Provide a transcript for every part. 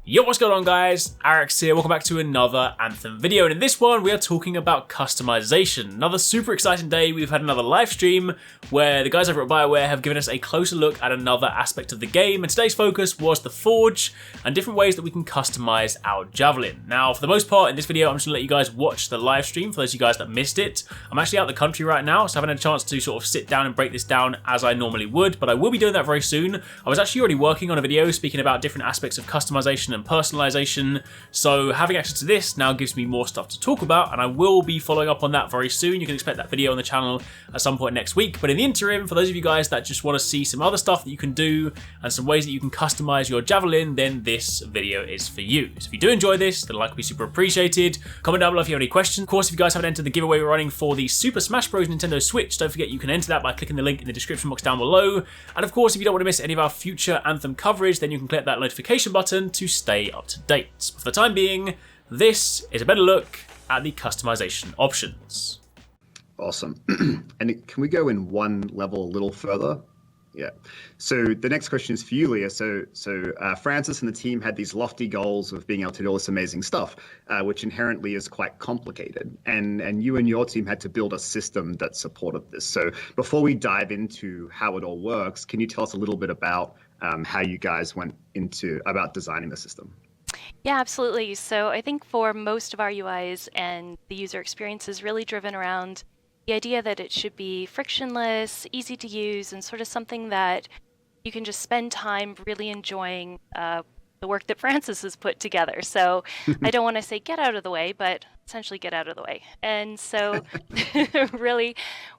Yo, what's going on guys? Arekkz here, welcome back to another Anthem video, and in this one we are talking about customization. Another super exciting day. We've had another live stream where the guys over at BioWare have given us a closer look at another aspect of the game, and today's focus was the Forge and different ways that we can customize our Javelin. Now, for the most part in this video, I'm just going to let you guys watch the live stream for those of you guys that missed it. I'm actually out of the country right now, so I haven't had a chance to sort of sit down and break this down as I normally would, but I will be doing that very soon. I was actually already working on a video speaking about different aspects of customization and personalization, so having access to this now gives me more stuff to talk about, and I will be following up on that very soon. You can expect that video on the channel at some point next week, but in the interim, for those of you guys that just want to see some other stuff that you can do and some ways that you can customize your Javelin, then this video is for you. So if you do enjoy this, then a like would be super appreciated. Comment down below if you have any questions. Of course, if you guys haven't entered the giveaway we're running for the Super Smash Bros. Nintendo Switch, don't forget you can enter that by clicking the link in the description box down below. And of course, if you don't want to miss any of our future Anthem coverage, then you can click that notification button to stay up to date. But for the time being, this is a better look at the customization options. Awesome. And can we go in one level a little further? Yeah. So the next question is for you, Leah. So Francis and the team had these lofty goals of being able to do all this amazing stuff, which inherently is quite complicated. And you and your team had to build a system that supported this. So before we dive into how it all works, can you tell us a little bit about how you guys went about designing the system? Yeah, absolutely. So I think for most of our UIs and the user experience is really driven around the idea that it should be frictionless, easy to use, and sort of something that you can just spend time really enjoying the work that Francis has put together. So I don't want to say get out of the way, but essentially get out of the way. And so really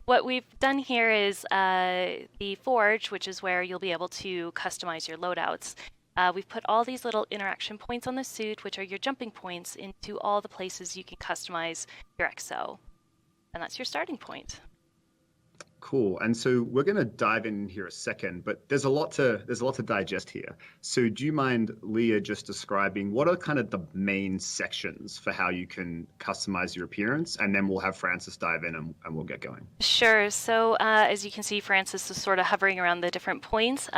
what we've done here is the Forge, which is where you'll be able to customize your loadouts. We've put all these little interaction points on the suit, which are your jumping points, into all the places you can customize your XO. And that's your starting point. Cool. And so we're going to dive in here a second, but there's a lot to digest here. So do you mind, Leah, just describing what are kind of the main sections for how you can customize your appearance? And then we'll have Francis dive in and we'll get going. Sure. So as you can see, Francis is sort of hovering around the different points.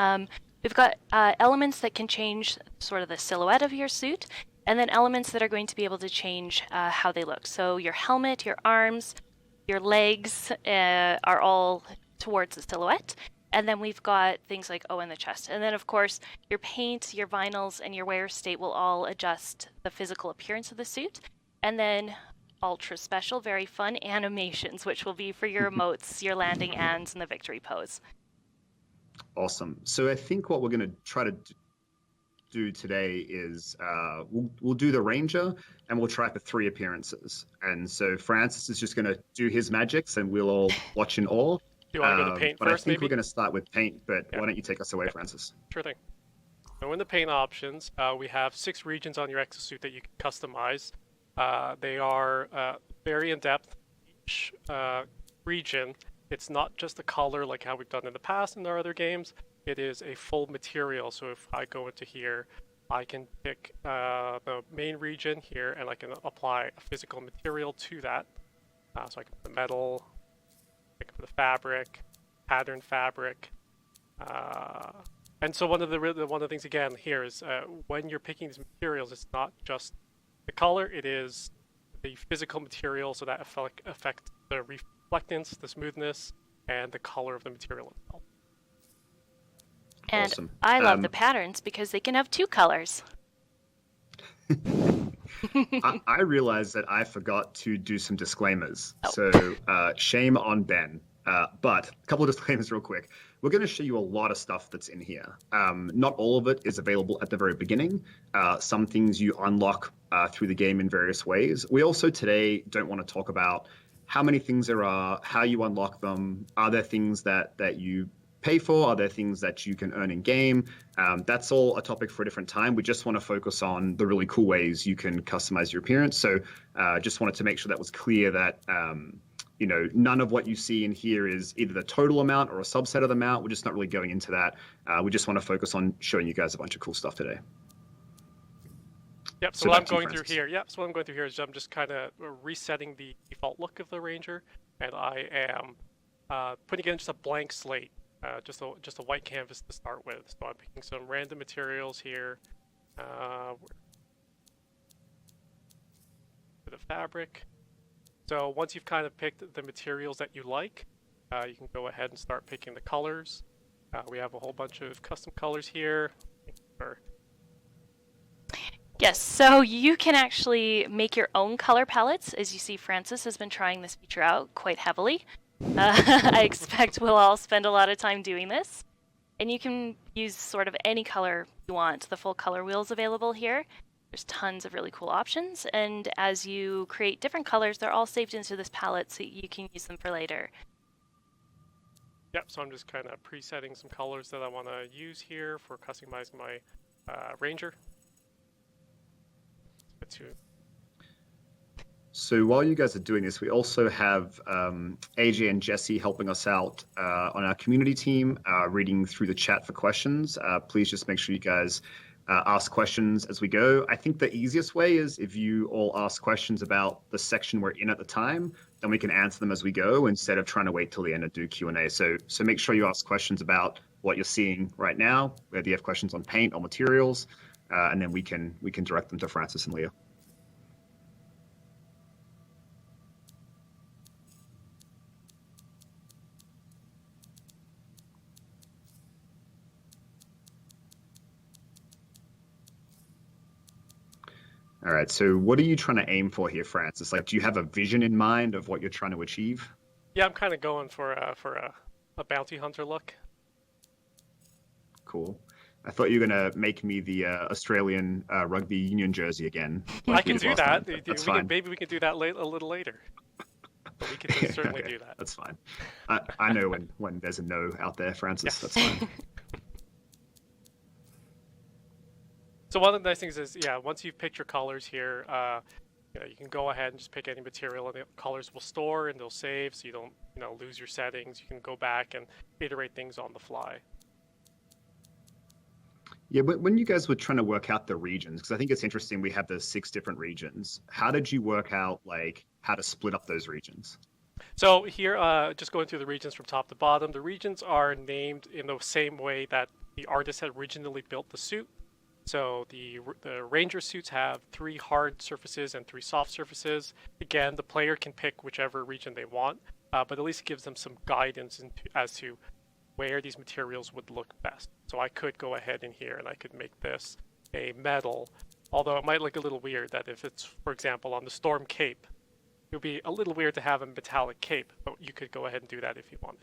We've got elements that can change sort of the silhouette of your suit, and then elements that are going to be able to change how they look. So your helmet, your arms, your legs are all towards the silhouette. And then we've got things like, in the chest. And then, of course, your paint, your vinyls, and your wear state will all adjust the physical appearance of the suit. And then ultra special, very fun animations, which will be for your emotes, your landing ands, and the victory pose. Awesome. So I think what we're going to try to do today is we'll do the Ranger and we'll try for 3 appearances. And so Francis is just going to do his magics and we'll all watch in awe. Do you want to go to paint but first, I think maybe? we're going to start with paint, but why don't you take us away, Francis? Sure thing. So in the paint options, we have 6 regions on your exosuit that you can customize. They are very in-depth. Each region, it's not just the color like how we've done in the past in our other games. It is a full material. So if I go into here, I can pick the main region here and I can apply a physical material to that. So I can put the metal, pick the fabric, pattern fabric. And so one of the things again here is when you're picking these materials, it's not just the color, it is the physical material, so that affects the reflectance, the smoothness, and the color of the material itself. And Awesome. I love the patterns because they can have 2 colors. I realized that I forgot to do some disclaimers. Oh. So shame on Ben. But a couple of disclaimers real quick. We're going to show you a lot of stuff that's in here. Not all of it is available at the very beginning. Some things you unlock through the game in various ways. We also today don't want to talk about how many things there are, how you unlock them. Are there things that you pay for? Are there things that you can earn in game? That's all a topic for a different time. We just want to focus on the really cool ways you can customize your appearance. So just wanted to make sure that was clear that none of what you see in here is either the total amount or a subset of the amount. We're just not really going into that. We just want to focus on showing you guys a bunch of cool stuff today. Yep, so what I'm going through here, is I'm just kind of resetting the default look of the Ranger, and I am putting in just a blank slate, just a white canvas to start with. So I'm picking some random materials here, For the fabric. So once you've kind of picked the materials that you like, you can go ahead and start picking the colors. We have a whole bunch of custom colors here. Yes, so you can actually make your own color palettes. As you see, Francis has been trying this feature out quite heavily. I expect we'll all spend a lot of time doing this. And you can use sort of any color you want. The full color wheel is available here. There's tons of really cool options. And as you create different colors, they're all saved into this palette so you can use them for later. Yep, so I'm just kind of presetting some colors that I want to use here for customizing my Ranger. So while you guys are doing this, we also have AJ and Jesse helping us out on our community team, reading through the chat for questions. Please just make sure you guys ask questions as we go. I think the easiest way is if you all ask questions about the section we're in at the time, then we can answer them as we go instead of trying to wait till the end and do Q&A. So make sure you ask questions about what you're seeing right now, whether you have questions on paint or materials, and then we can direct them to Francis and Leah. All right, so what are you trying to aim for here, Francis? Like, do you have a vision in mind of what you're trying to achieve? Yeah, I'm kind of going for a bounty hunter look. Cool. I thought you were going to make me the Australian rugby union jersey again. I can do that. That's fine. Maybe we can do that a little later. But we can certainly do that. That's fine. I know when there's a no out there, Francis. Yes. That's fine. So one of the nice things is, yeah, once you've picked your colors here, you can go ahead and just pick any material, and the colors will store and they'll save, so you don't, lose your settings. You can go back and iterate things on the fly. Yeah, but when you guys were trying to work out the regions, because I think it's interesting, we have the 6 different regions. How did you work out how to split up those regions? So here, just going through the regions from top to bottom, the regions are named in the same way that the artist had originally built the suit. So the Ranger suits have 3 hard surfaces and 3 soft surfaces. Again, the player can pick whichever region they want, but at least it gives them some guidance as to where these materials would look best. So I could go ahead in here and I could make this a metal, although it might look a little weird that if it's, for example, on the Storm Cape, it would be a little weird to have a metallic cape, but you could go ahead and do that if you wanted.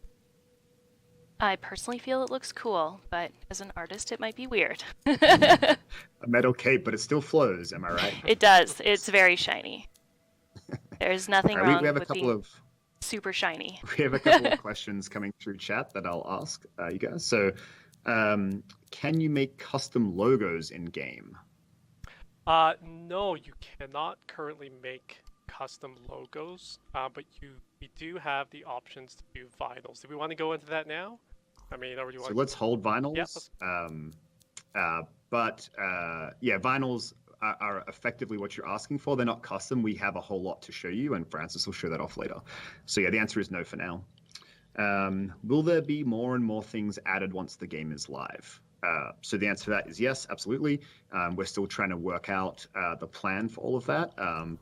I personally feel it looks cool, but as an artist, it might be weird. A metal cape, but it still flows, am I right? It does. It's very shiny. There's nothing wrong with being super shiny. We have a couple of questions coming through chat that I'll ask you guys. So, can you make custom logos in-game? No, you cannot currently make custom logos, but we do have the options to do vinyls. Do we want to go into that now? I mean, or do you want? So let's hold vinyls. Yeah, yeah, vinyls are effectively what you're asking for. They're not custom. We have a whole lot to show you, and Francis will show that off later. So yeah, the answer is no for now. Will there be more and more things added once the game is live? So the answer to that is yes, absolutely. We're still trying to work out the plan for all of that,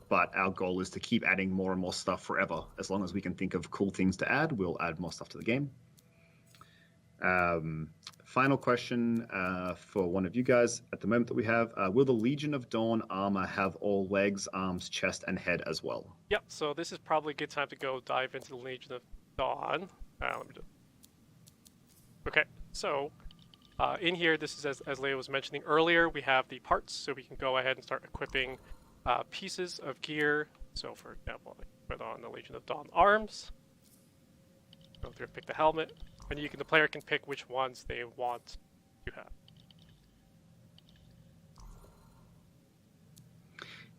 but our goal is to keep adding more and more stuff forever. As long as we can think of cool things to add, we'll add more stuff to the game. Final question for one of you guys at the moment that we have. Will the Legion of Dawn armor have all legs, arms, chest, and head as well? Yep, so this is probably a good time to go dive into the Legion of Dawn. Okay, so in here, this is as Leia was mentioning earlier, we have the parts, so we can go ahead and start equipping pieces of gear. So for example, I put on the Legion of Dawn arms, go through and pick the helmet, and the player can pick which ones they want to have.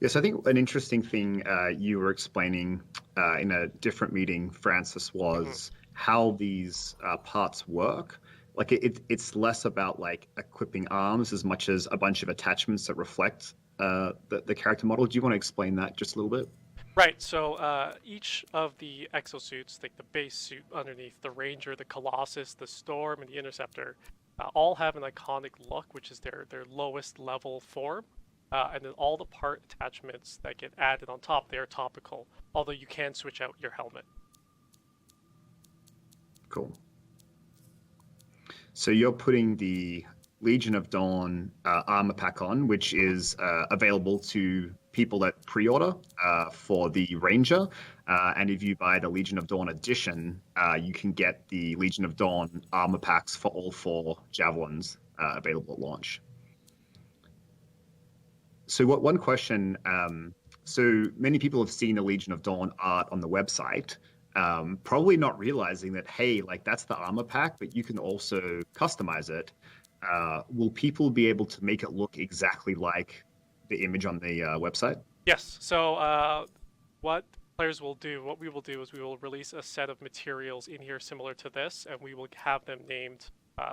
Yes, I think an interesting thing you were explaining in a different meeting, Francis, was how these parts work. Like it's less about like equipping arms as much as a bunch of attachments that reflect the character model. Do you want to explain that just a little bit? Right, so each of the exosuits, like the base suit underneath, the Ranger, the Colossus, the Storm, and the Interceptor, all have an iconic look, which is their lowest level form. And then all the part attachments that get added on top, they are topical, although you can switch out your helmet. Cool. So you're putting the Legion of Dawn armor pack on, which is available to people that pre-order for the Ranger. And if you buy the Legion of Dawn edition, you can get the Legion of Dawn armor packs for all 4 Javelins available at launch. So one question, so many people have seen the Legion of Dawn art on the website, probably not realizing that, hey, like that's the armor pack, but you can also customize it. Will people be able to make it look exactly like the image on the website? Yes, so what players will do, what we will do is we will release a set of materials in here similar to this, and we will have them named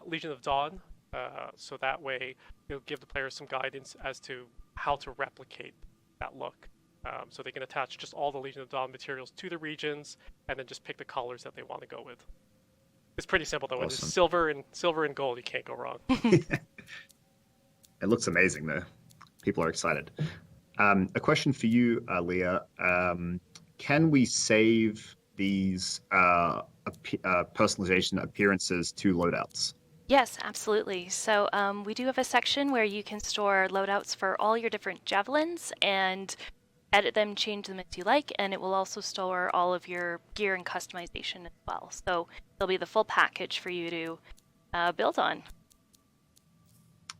Legion of Dawn, so that way it'll give the players some guidance as to how to replicate that look. So they can attach just all the Legion of Dawn materials to the regions, and then just pick the colors that they want to go with. It's pretty simple though. Awesome. It's silver and gold. You can't go wrong. It looks amazing though. People are excited. A question for you, Leah. Can we save these personalization appearances to loadouts? Yes, absolutely. So we do have a section where you can store loadouts for all your different javelins and edit them, change them as you like, and it will also store all of your gear and customization as well. So there'll be the full package for you to build on.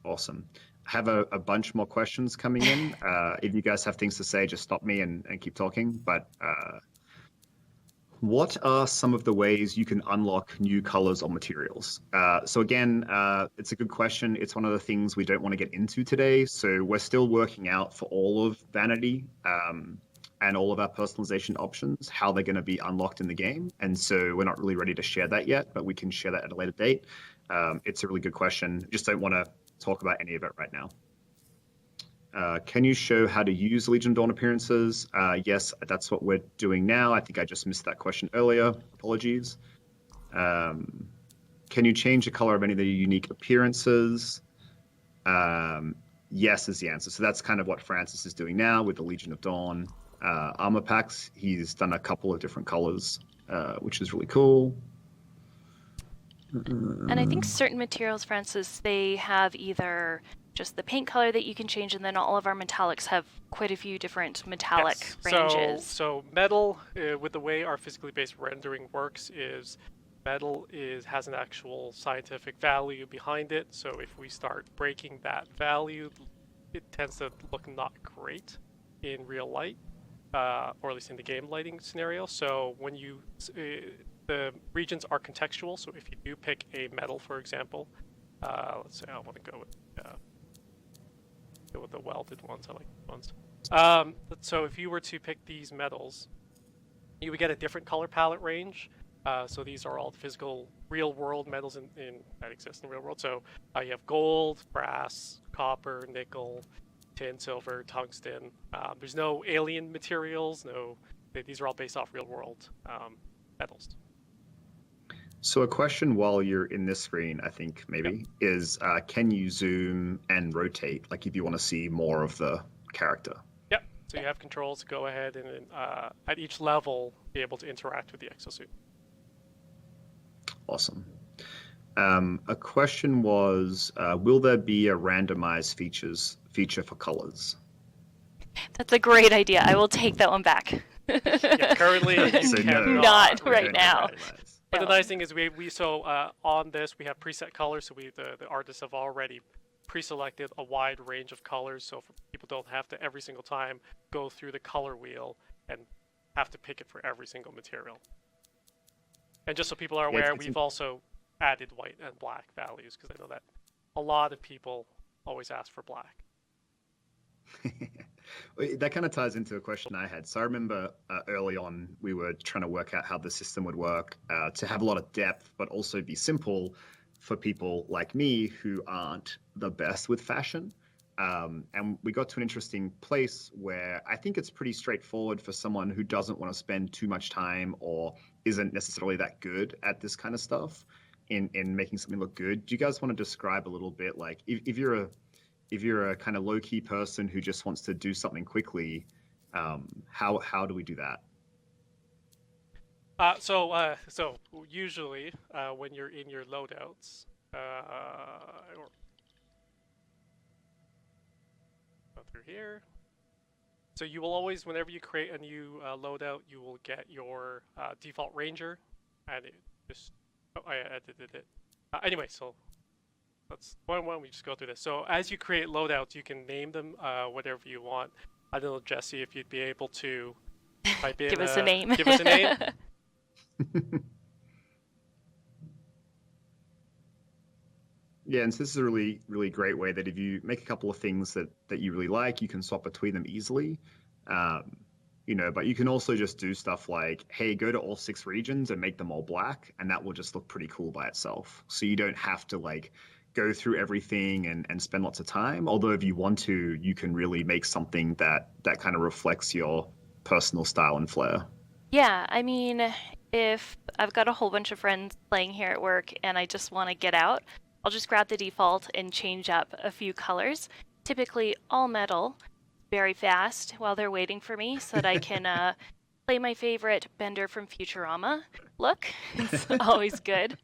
Awesome. I have a bunch more questions coming in. If you guys have things to say, just stop me and keep talking. But what are some of the ways you can unlock new colors or materials? So again, it's a good question. It's one of the things we don't want to get into today. So we're still working out for all of Vanity and all of our personalization options, how they're going to be unlocked in the game. And so we're not really ready to share that yet, but we can share that at a later date. It's a really good question. Just don't want to talk about any of it right now. Can you show how to use Legion of Dawn appearances? Yes, that's what we're doing now. I think I just missed that question earlier. Apologies. Can you change the color of any of the unique appearances? Yes is the answer. So that's kind of what Francis is doing now with the Legion of Dawn armor packs. He's done a couple of different colors, which is really cool. And I think certain materials, Francis, they have either just the paint color that you can change, and then all of our metallics have quite a few different metallic ranges. So metal, with the way our physically based rendering works, is metal has an actual scientific value behind it. So if we start breaking that value, it tends to look not great in real light, or at least in the game lighting scenario. So when you the regions are contextual, so if you do pick a metal, for example, let's say I want to go with the welded ones. I like these ones. So if you were to pick these metals, you would get a different color palette range. So these are all the physical, real-world metals that exist in the real world. So you have gold, brass, copper, nickel, tin, silver, tungsten. There's no alien materials. These are all based off real-world metals. So a question while you're in this screen, I think maybe, is can you zoom and rotate, like if you want to see more of the character? Yep. So you have controls to go ahead and at each level be able to interact with the exosuit. Awesome. A question was, will there be a randomized feature for colors? That's a great idea. I will take that one back. Yeah, currently So not right now. But the nice thing is on this we have preset colors, so the artists have already pre-selected a wide range of colors, so people don't have to every single time go through the color wheel and have to pick it for every single material. And just so people are aware, we've also added white and black values, because I know that a lot of people always ask for black. That kind of ties into a question I had. So I remember early on, we were trying to work out how the system would work to have a lot of depth, but also be simple for people like me who aren't the best with fashion. And we got to an interesting place where I think it's pretty straightforward for someone who doesn't want to spend too much time or isn't necessarily that good at this kind of stuff. in making something look good. Do you guys want to describe a little bit, like if you're a kind of low key person who just wants to do something quickly, how do we do that? So usually when you're in your loadouts, or go through here. So you will always, whenever you create a new loadout, you will get your default ranger, and it just I edited it. Anyway, so why don't we just go through this? So as you create loadouts, you can name them whatever you want. I don't know, Jesse, if you'd be able to type in. Give us a name. Give us a name. Yeah, and so this is a really, really great way that if you make a couple of things that you really like, you can swap between them easily. But you can also just do stuff like, hey, go to all 6 regions and make them all black, and that will just look pretty cool by itself. So you don't have to like go through everything and spend lots of time. Although if you want to, you can really make something that kind of reflects your personal style and flair. Yeah, I mean, if I've got a whole bunch of friends playing here at work and I just want to get out, I'll just grab the default and change up a few colors, typically all metal, very fast while they're waiting for me so that I can play my favorite Bender from Futurama look. It's always good.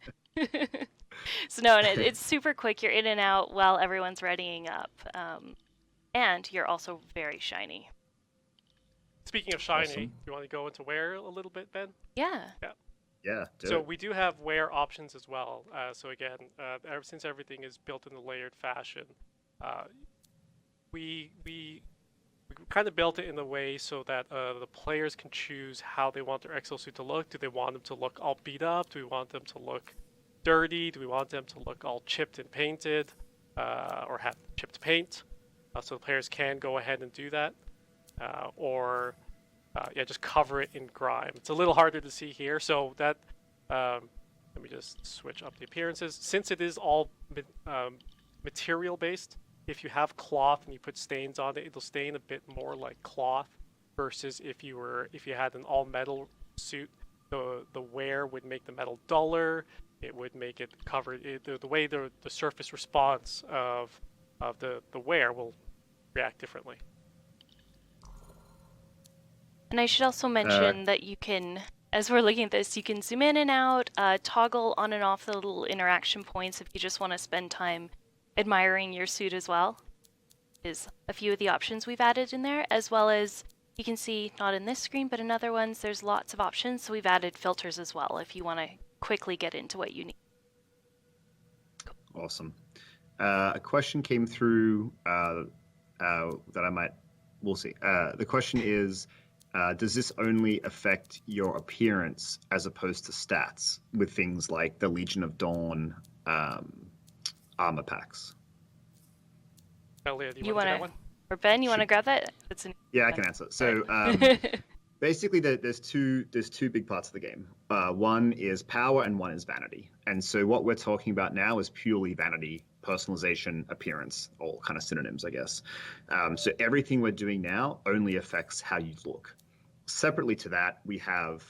So no, and it's super quick. You're in and out while everyone's readying up. And you're also very shiny. Speaking of shiny, Awesome. do you want to go into wear a little bit, Ben? Yeah. Yeah. So we do have wear options as well. So again, since everything is built in a layered fashion, we kind of built it in a way so that the players can choose how they want their exosuit to look. Do they want them to look all beat up? Do we want them to look dirty? Do we want them to look all chipped and painted, or have chipped paint? So the players can go ahead and do that, or just cover it in grime. It's a little harder to see here, so that let me just switch up the appearances. Since it is all material based, if you have cloth and you put stains on it, it'll stain a bit more like cloth, versus if you had an all metal suit, the wear would make the metal duller. It would make it cover the way the surface response of the wear will react differently. And I should also mention that you can, as we're looking at this, you can zoom in and out, toggle on and off the little interaction points if you just want to spend time admiring your suit as well. Is a few of the options we've added in there, as well as you can see, not in this screen, but in other ones, there's lots of options. So we've added filters as well if you want to quickly get into what you need. Awesome. A question came through we'll see. The question is, does this only affect your appearance as opposed to stats with things like the Legion of Dawn armor packs? Elia, do you want to do that one? Or Ben, you want to grab that? Yeah, I can answer. So basically, there's two big parts of the game. One is power and one is vanity. And so what we're talking about now is purely vanity, personalization, appearance, all kind of synonyms, I guess. So everything we're doing now only affects how you look. Separately to that, we have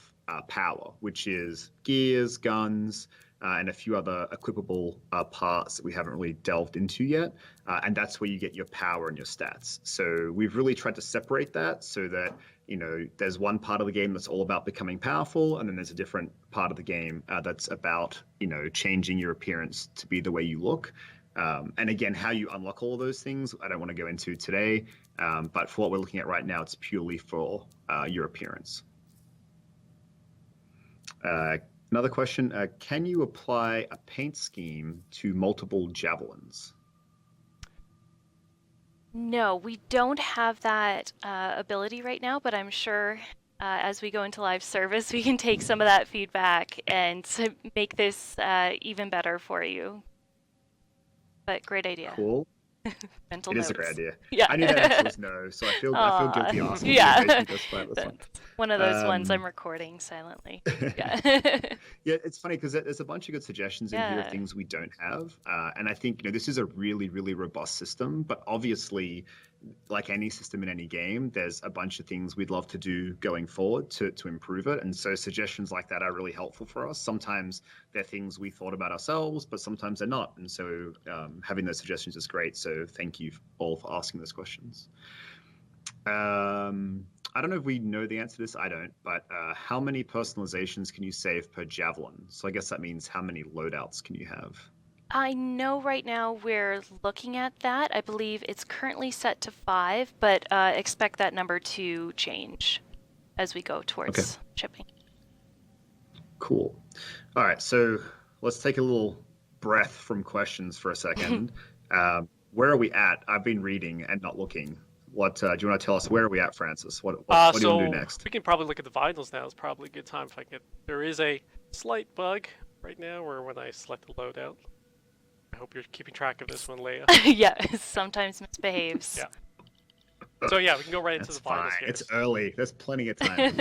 power, which is gears, guns, and a few other equipable parts that we haven't really delved into yet. And that's where you get your power and your stats. So we've really tried to separate that so that, there's one part of the game that's all about becoming powerful, and then there's a different part of the game that's about, changing your appearance to be the way you look. And again, how you unlock all of those things, I don't want to go into today. But for what we're looking at right now, it's purely for your appearance. Another question, can you apply a paint scheme to multiple javelins? No, we don't have that ability right now, but I'm sure as we go into live service, we can take some of that feedback and make this even better for you. But great idea. Cool. Mental It notes. is a great idea. Yeah. I knew that answer was no, so I feel guilty asking. Yeah. One. One of those ones I'm recording silently. Yeah. Yeah, it's funny because there's a bunch of good suggestions in here of things we don't have, and I think this is a really, really robust system. But obviously, like any system in any game, there's a bunch of things we'd love to do going forward to improve it. And so suggestions like that are really helpful for us. Sometimes they're things we thought about ourselves, but sometimes they're not. And so having those suggestions is great. So thank you all for asking those questions. I don't know if we know the answer to this. I don't. But how many personalizations can you save per Javelin? So I guess that means how many loadouts can you have? I know right now we're looking at that. I believe it's currently set to 5, but expect that number to change as we go towards shipping. Cool. All right, so let's take a little breath from questions for a second. Where are we at? I've been reading and not looking. What do you want to tell us? Where are we at, Francis? What do you want to do next? We can probably look at the vinyls now. It's probably a good time if I get. There is a slight bug right now where when I select the loadout. I hope you're keeping track of this one, Leia. Yeah, sometimes misbehaves. Yeah. So yeah, we can go right into the vinyls here. It's early. There's plenty of time.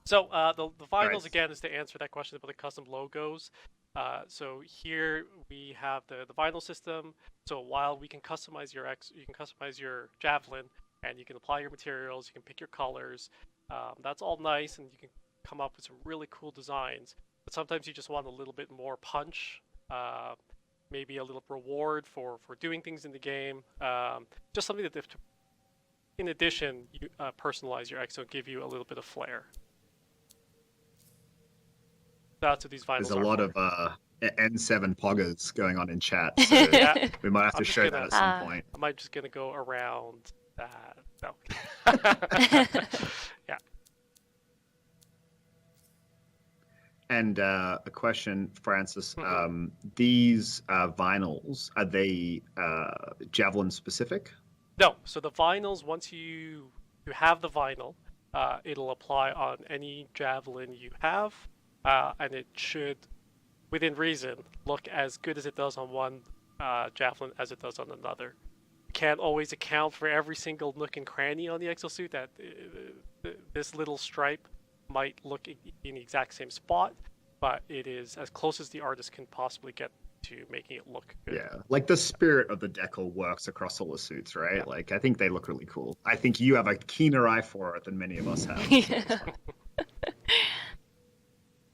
So the vinyls again is to answer that question about the custom logos. So here we have the vinyl system. So while we can customize your you can customize your Javelin, and you can apply your materials, you can pick your colors. That's all nice, and you can come up with some really cool designs. But sometimes you just want a little bit more punch, maybe a little reward for doing things in the game. Just something that, in addition, you personalize your X, so give you a little bit of flair. That's what these vinyls There's a lot for. of N7 poggers going on in chat, so yeah, we might have to show that at some point. I'm just gonna go around that. No. Yeah. And a question, Francis. These vinyls, are they Javelin specific? No. So the vinyls, once you have the vinyl, it'll apply on any Javelin you have, and it should, within reason, look as good as it does on one Javelin as it does on another. Can't always account for every single nook and cranny on the exosuit. That this little stripe might look in the exact same spot, but it is as close as the artist can possibly get to making it look good. Yeah, like the spirit of the decal works across all the suits, right? Yeah. Like I think they look really cool. I think you have a keener eye for it than many of us have. Yeah.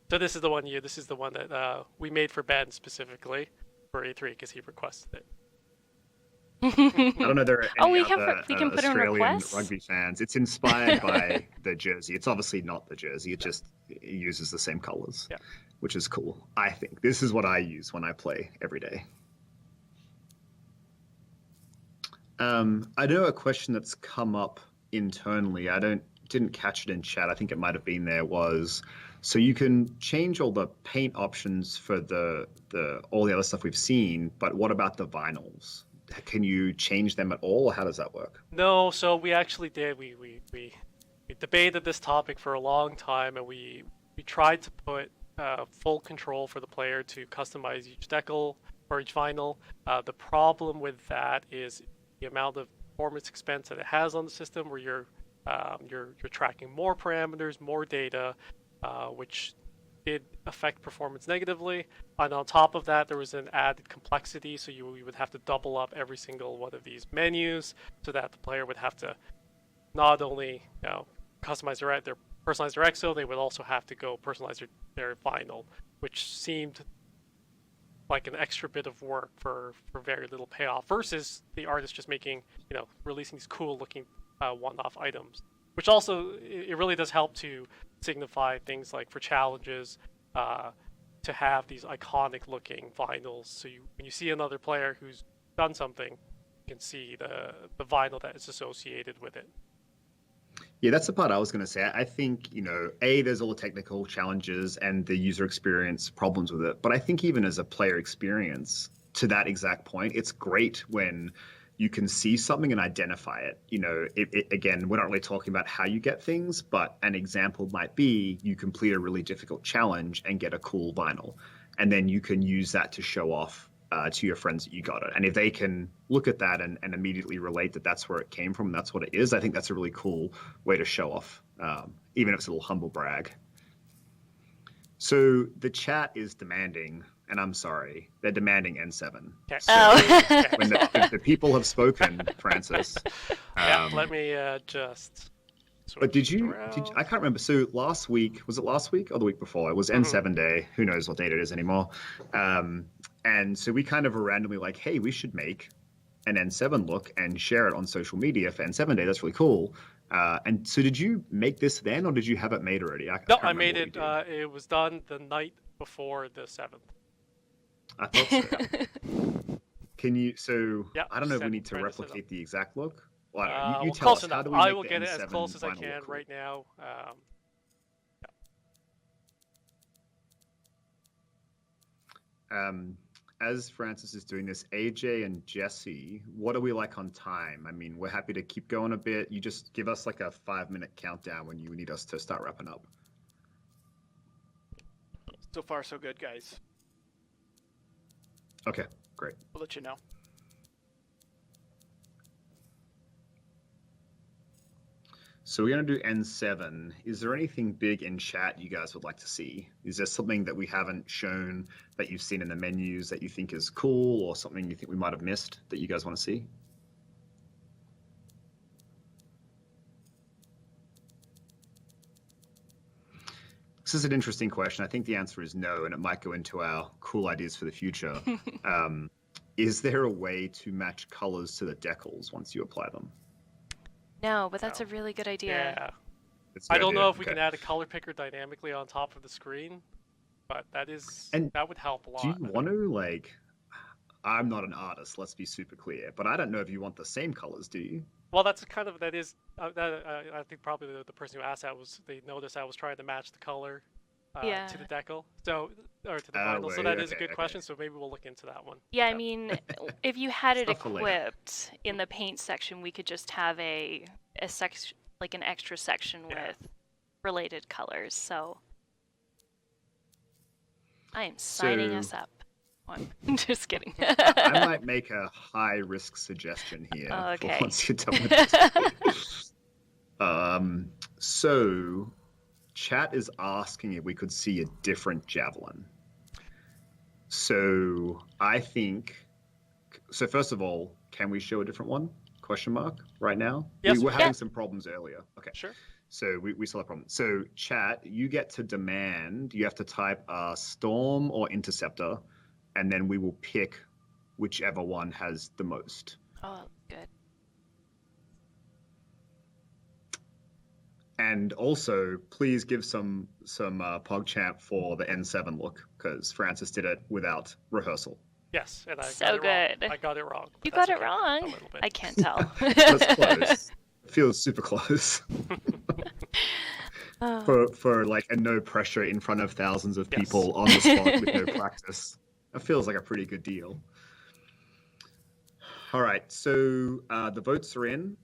So this is the one this is the one that we made for Ben specifically for A3 because he requested it. I don't know. There are any we other can put in Australian requests? rugby fans. It's inspired by the jersey. It's obviously not the jersey. It uses the same colors, which is cool. I think this is what I use when I play every day. I know a question that's come up internally. I didn't catch it in chat. I think it might have been there. Was so you can change all the paint options for all the other stuff we've seen, but what about the vinyls? Can you change them at all, or how does that work? No, so we actually did. We debated this topic for a long time, and we tried to put full control for the player to customize each decal or each vinyl. The problem with that is the amount of performance expense that it has on the system, where you're tracking more parameters, more data, which did affect performance negatively. And on top of that, there was an added complexity, so you would have to double up every single one of these menus, so that the player would have to not only customize their personalize their exo, they would also have to go personalize their vinyl, which seemed like an extra bit of work for very little payoff, versus the artist just making, releasing these cool looking one-off items, which also it really does help to signify things like for challenges, to have these iconic looking vinyls. So when you see another player who's done something, you can see the vinyl that is associated with it. Yeah, that's the part I was going to say. I think, there's all the technical challenges and the user experience problems with it. But I think even as a player experience, to that exact point, it's great when you can see something and identify it. Again, we're not really talking about how you get things, but an example might be you complete a really difficult challenge and get a cool vinyl. And then you can use that to show off to your friends that you got it. And if they can look at that and immediately relate that that's where it came from, that's what it is, I think that's a really cool way to show off, even if it's a little humble brag. So the chat is demanding, and I'm sorry, they're demanding N7. Okay. So Oh. when the people have spoken, Francis. Yeah, let me just. But did switch you? around. I can't remember. So last week, was it last week or the week before? It was N7 day. Who knows what date it is anymore? And so we kind of were randomly like, hey, we should make an N7 look and share it on social media for N7 day. That's really cool. And so did you make this then, or did you have it made already? No, can't I remember made what it. we did. It was done the night before the 7th. I thought so. Can you? So Yeah, I don't know if we send need to Brenda set replicate the exact look. Well, I don't know. You well, tell close us. enough. How do we I make will the get it as N7 close as I final can look cool? right now. As Francis is doing this, AJ and Jesse, what are we like on time? I mean, we're happy to keep going a bit. You just give us like a 5-minute countdown when you need us to start wrapping up. So far, so good, guys. Okay, great. We'll let you know. So we're going to do N7. Is there anything big in chat you guys would like to see? Is there something that we haven't shown that you've seen in the menus that you think is cool, or something you think we might have missed that you guys want to see? This is an interesting question. I think the answer is no, and it might go into our cool ideas for the future. Is there a way to match colors to the decals once you apply them? No, but that's No. a really good idea. Yeah. It's a I good don't know idea. if we Okay. can add a color picker dynamically on top of the screen, but that would help a lot. Do you want to, like, I'm not an artist, let's be super clear, but I don't know if you want the same colors, do you? Well, that's kind of I think probably the person who asked that they noticed I was trying to match the color Yeah. to the decal, or to the Oh, vinyl. So wait, that is a okay, good okay. question. So maybe we'll look into that one. Yeah, I mean, if you had it Stuff for later. equipped in the paint section, we could just have a section, like an extra section Yeah. with related colors. So I am signing us So- up. Oh, I'm just kidding. I might make a high-risk suggestion here Oh, for okay. once you're done with this. So chat is asking if we could see a different Javelin. So I think, so first of all, can we show a different one? Question mark right now? Yes, We were we having can. some problems earlier. Okay. Sure. So we still have problems. So chat, you get to demand, you have to type Storm or Interceptor, and then we will pick whichever one has the most. Oh, good. And also, please give some PogChamp for the N7 look, because Francis did it without rehearsal. Yes, and I So got it wrong. good. I got it wrong. but You that's got it okay. A wrong. little bit. I can't tell. That's close. Feels super close. Oh. For like a no pressure in front of thousands of Yes. people on the spot with no practice. That feels like a pretty good deal. All right, so the votes are in.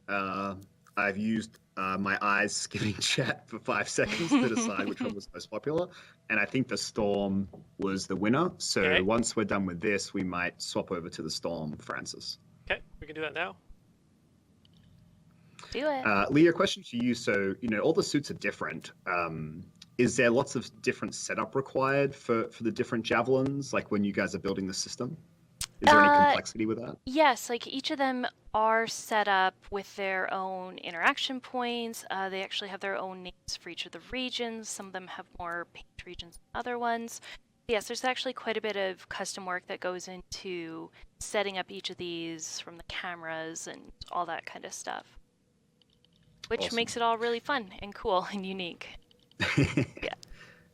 I've used my eyes skimming chat for 5 seconds to decide which one was most popular, and I think the Storm was the winner. So Okay. once we're done with this, we might swap over to the Storm, Francis. Okay, we can do that now. Do it. Leah, question to you. So, all the suits are different. Is there lots of different setup required for the different Javelins, like when you guys are building the system? Is there any complexity with that? Yes, like each of them are set up with their own interaction points. They actually have their own names for each of the regions. Some of them have more paint regions than other ones. Yes, there's actually quite a bit of custom work that goes into setting up each of these from the cameras and all that kind of stuff. Which Awesome. makes it all really fun and cool and unique. Yeah.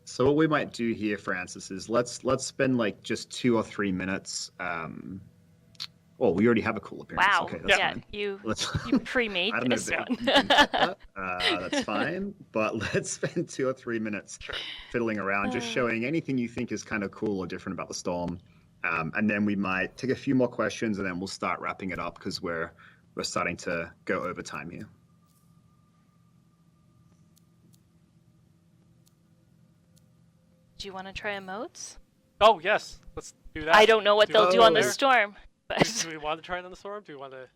So what we might do here, Francis, is let's spend like just 2 or 3 minutes. Well, we already have a cool appearance. Wow. Okay, that's Yeah, fine. you Let's, pre-made I don't know this if one. you can cut that. That's fine. But let's spend 2 or 3 minutes Sure. fiddling around, just showing anything you think is kind of cool or different about the Storm. And then we might take a few more questions, and then we'll start wrapping it up because we're starting to go over time here. Do you want to try emotes? Oh yes, let's do that. I don't know what they'll do on the there. storm, but Do we want to try it on the storm? Do we want to?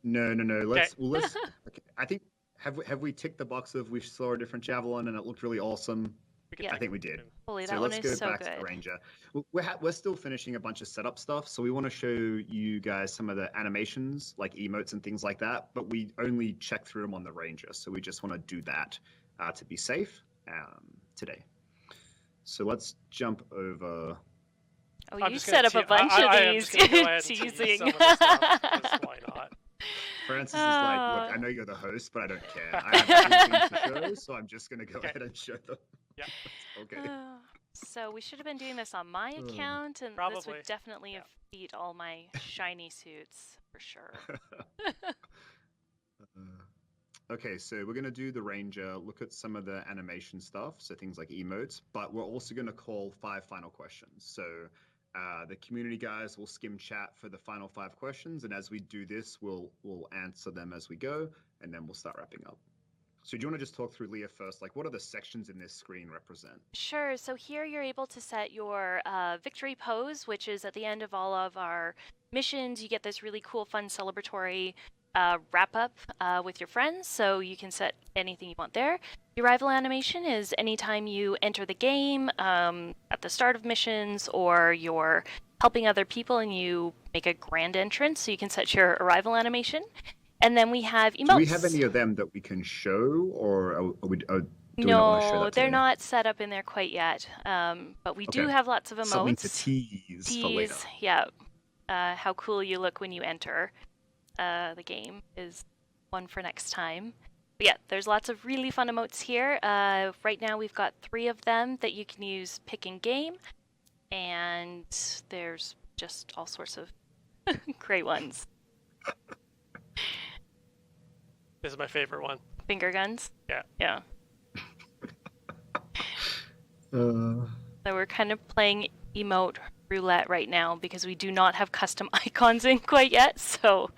No. Let's. Okay. I think have we ticked the box of we saw a different Javelin and it looked really awesome. Yeah. I think we did. Holy, So that one let's is go so back to the good. Ranger. We're still finishing a bunch of setup stuff, so we want to show you guys some of the animations, like emotes and things like that, but we only check through them on the Ranger, so we just want to do that to be safe today. So let's jump over. Oh, I'm you just gonna set up a bunch of I am these. just gonna go ahead and tease Teasing. some of this stuff, 'cause why not? Francis is like, look, I know you're the host, but I don't care. I have things to show, so I'm just going to go ahead and show them. Yeah. Okay. So we should have been doing this on my account, and this Probably. would definitely have beat all my shiny suits for sure. Okay, so we're going to do the Ranger, look at some of the animation stuff, so things like emotes, but we're also going to call 5 final questions. So the community guys will skim chat for the final 5 questions, and as we do this, we'll answer them as we go, and then we'll start wrapping up. So do you want to just talk through, Leah, first? Like, what are the sections in this screen represent? Sure. So here you're able to set your victory pose, which is at the end of all of our missions. You get this really cool, fun, celebratory wrap up with your friends. So you can set anything you want there. Your arrival animation is anytime you enter the game at the start of missions, or you're helping other people and you make a grand entrance. So you can set your arrival animation. And then we have emotes. Do we have any of them that we can show, or do we not want to show No, that they're today? not set up in there quite yet. But we do Okay. have lots of emotes. Something to tease for later. Yeah. How cool you look when you enter the game is one for next time. But yeah, there's lots of really fun emotes here. Right now we've got 3 of them that you can use pick in game. And there's just all sorts of great ones. This is my favorite one. Finger guns? Yeah. Yeah. So we're kind of playing emote roulette right now because we do not have custom icons in quite yet, so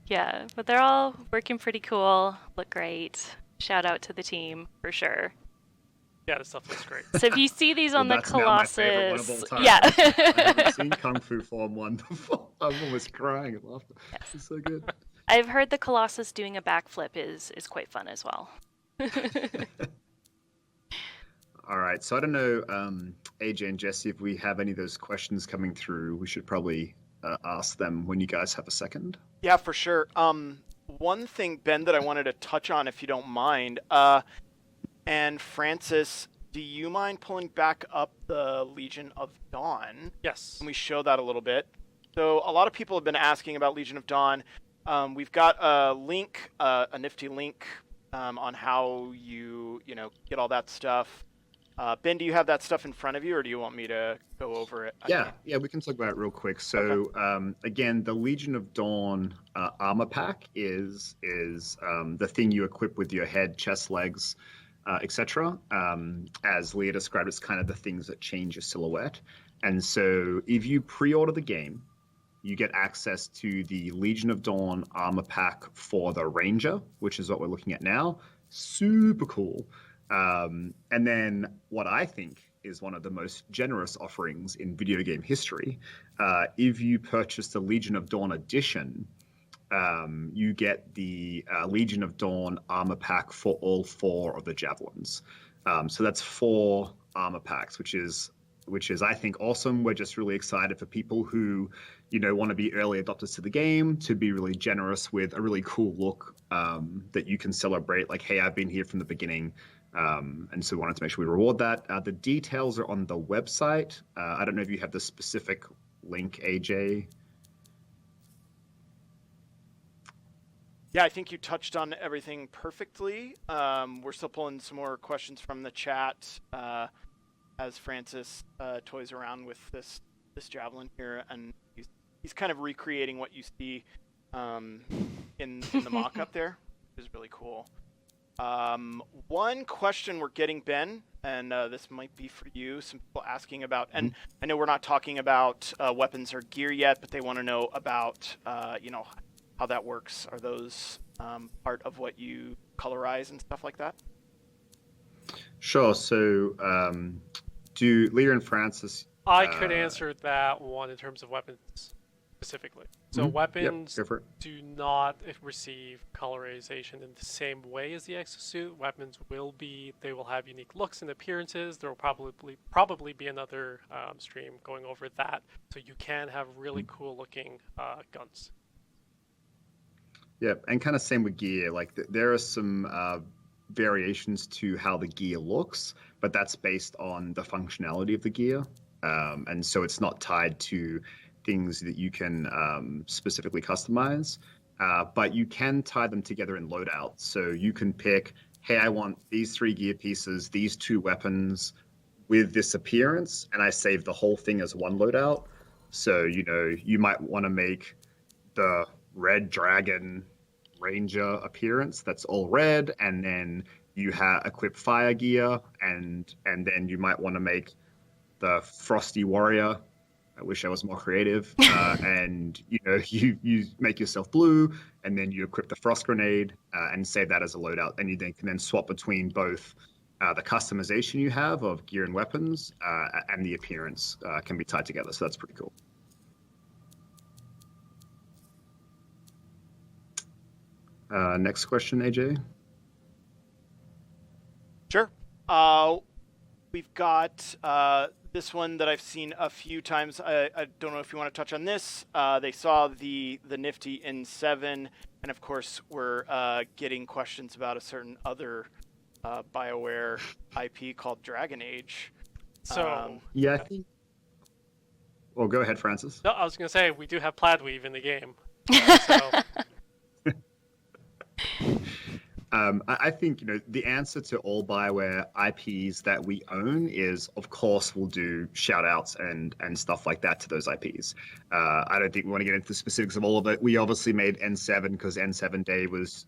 yeah, but they're all working pretty cool, look great. Shout out to the team for sure. Yeah, this stuff looks great. So if you see these on the that's now my favorite one of Colossus, all time. yeah. I haven't seen Kung Fu Form 1 before. I'm almost crying at laughter. Yes. It's so good. I've heard the Colossus doing a backflip is quite fun as well. All right, so I don't know, AJ and Jesse, if we have any of those questions coming through, we should probably ask them when you guys have a second. Yeah, for sure. One thing, Ben, that I wanted to touch on, if you don't mind, and Francis, do you mind pulling back up the Legion of Dawn? Yes. Can we show that a little bit? So a lot of people have been asking about Legion of Dawn. We've got a link, a nifty link on how you get all that stuff. Ben, do you have that stuff in front of you, or do you want me to go over it? Yeah, we can talk about it real quick. So again, the Legion of Dawn armor pack is the thing you equip with your head, chest, legs, etc. As Leah described, it's kind of the things that change your silhouette. And so if you pre-order the game, you get access to the Legion of Dawn armor pack for the Ranger, which is what we're looking at now. Super cool. And then what I think is one of the most generous offerings in video game history. If you purchase the Legion of Dawn edition, you get the Legion of Dawn armor pack for all 4 of the Javelins. So that's 4 armor packs, which is I think awesome. We're just really excited for people who, want to be early adopters to the game, to be really generous with a really cool look that you can celebrate. Like, hey, I've been here from the beginning. And so we wanted to make sure we reward that. The details are on the website. I don't know if you have the specific link, AJ. Yeah, I think you touched on everything perfectly. We're still pulling some more questions from the chat as Francis toys around with this Javelin here, and he's kind of recreating what you see in the mock-up there, which is really cool. One question we're getting, Ben, and this might be for you, some people asking about, and I know we're not talking about weapons or gear yet, but they want to know about, how that works. Are those part of what you colorize and stuff like that? Sure. So do Leah and Francis... I could answer that one in terms of weapons. specifically. So Yep, weapons go for it. do not receive colorization in the same way as the exosuit. Weapons they will have unique looks and appearances. There will probably be another stream going over that. So you can have really cool looking guns. Yeah, and kind of same with gear. Like there are some variations to how the gear looks, but that's based on the functionality of the gear. And so it's not tied to things that you can specifically customize, but you can tie them together in loadouts. So you can pick, hey, I want these 3 gear pieces, these 2 weapons with this appearance, and I save the whole thing as one loadout. So, you might want to make the red dragon ranger appearance that's all red, and then you equip fire gear, and then you might want to make the frosty warrior. I wish I was more creative. And you make yourself blue, and then you equip the frost grenade and save that as a loadout. And you can then swap between both the customization you have of gear and weapons and the appearance can be tied together. So that's pretty cool. Next question, AJ. Sure. We've got this one that I've seen a few times. I don't know if you want to touch on this. They saw the nifty N7, and of course we're getting questions about a certain other BioWare IP called Dragon Age. So yeah, I think. Well, go ahead, Francis. no, I was going to say we do have Plaidweave in the game. So I think the answer to all BioWare IPs that we own is, of course, we'll do shout outs and stuff like that to those IPs. I don't think we want to get into the specifics of all of it. We obviously made N7 because N7 Day was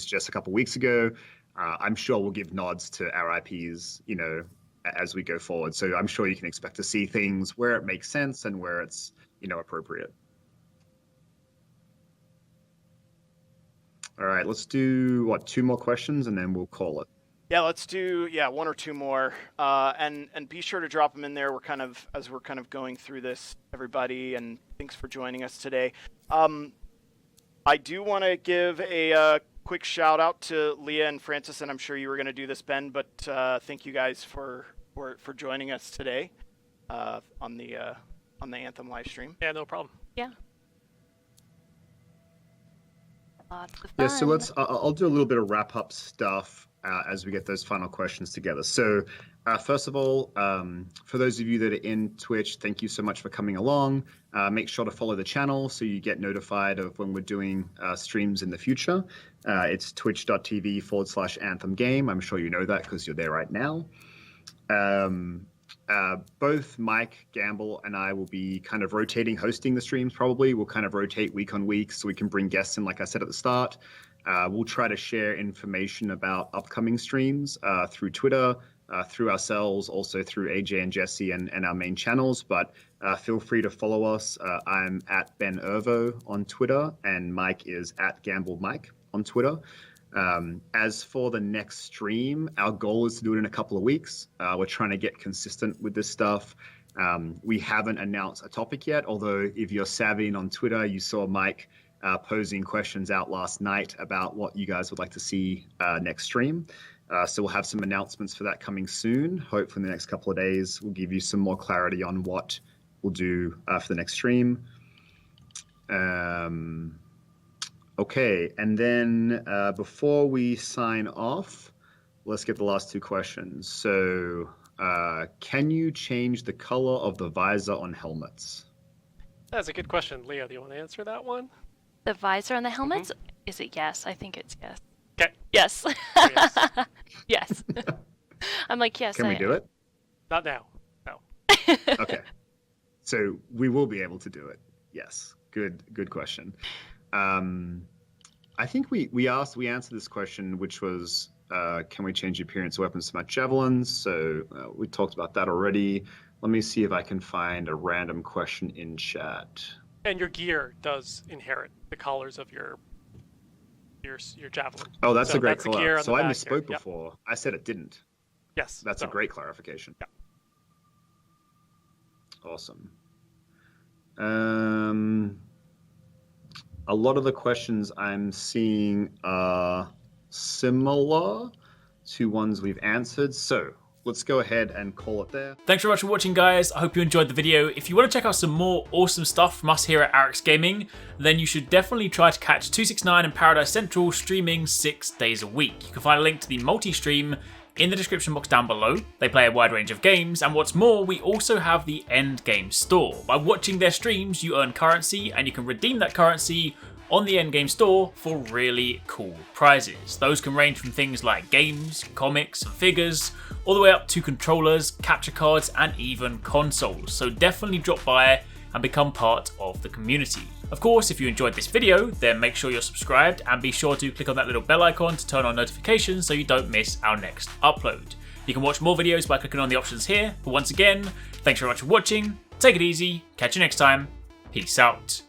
just a couple weeks ago. I'm sure we'll give nods to our IPs, as we go forward. So I'm sure you can expect to see things where it makes sense and where it's, appropriate. All right, let's do 2 more questions and then we'll call it. Yeah, let's do 1 or 2 more, and be sure to drop them in there. As we're going through this, everybody, and thanks for joining us today. I do want to give a quick shout out to Leah and Francis, and I'm sure you were going to do this, Ben, but thank you guys for joining us today on the Anthem live stream. yeah, no problem. Yeah. Lots of fun. Yeah, so I'll do a little bit of wrap-up stuff as we get those final questions together. So first of all, for those of you that are in Twitch, thank you so much for coming along. Make sure to follow the channel so you get notified of when we're doing streams in the future. It's twitch.tv/Anthem Game. I'm sure you know that because you're there right now. Both Mike Gamble and I will be kind of rotating hosting the streams probably. We'll kind of rotate week on week so we can bring guests in, like I said at the start. We'll try to share information about upcoming streams through Twitter, through ourselves, also through AJ and Jesse and our main channels. But feel free to follow us. I'm at Ben Ervo on Twitter, and Mike is at Gamble Mike on Twitter. As for the next stream, our goal is to do it in a couple of weeks. We're trying to get consistent with this stuff. We haven't announced a topic yet, although if you're savvy on Twitter, you saw Mike posing questions out last night about what you guys would like to see next stream. So we'll have some announcements for that coming soon. Hopefully in the next couple of days, we'll give you some more clarity on what we'll do for the next stream. Okay, and then before we sign off, let's get the last 2 questions. So can you change the color of the visor on helmets? That's a good question. Leah, do you want to answer that one? The visor on the helmets? Is it yes? I think it's yes. Okay. Yes. Yes. Yes. I'm like, yes. Can we do it? Not now. No. Okay. So we will be able to do it. Yes. Good question. I think we answered this question, which was, can we change the appearance of weapons to match javelins? So we talked about that already. Let me see if I can find a random question in chat. And your gear does inherit the colors of your javelin. Oh, that's So a great that's the gear color. on So the I back misspoke here. Yep. before. I said it didn't. Yes. That's so, a great clarification. Yeah. Awesome. a lot of the questions I'm seeing are similar to ones we've answered. So let's go ahead and call it there. Thanks very much for watching, guys. I hope you enjoyed the video. If you want to check out some more awesome stuff from us here at Arekkz Gaming, then you should definitely try to catch 269 and Paradise Central streaming 6 days a week. You can find a link to the multi-stream in the description box down below. They play a wide range of games, and what's more, we also have the end game store. By watching their streams, you earn currency, and you can redeem that currency on the endgame store for really cool prizes. Those can range from things like games, comics, and figures, all the way up to controllers, capture cards, and even consoles. So definitely drop by and become part of the community. Of course, if you enjoyed this video, then make sure you're subscribed and be sure to click on that little bell icon to turn on notifications so you don't miss our next upload. You can watch more videos by clicking on the options here, but once again, thanks very much for watching, take it easy, catch you next time, peace out.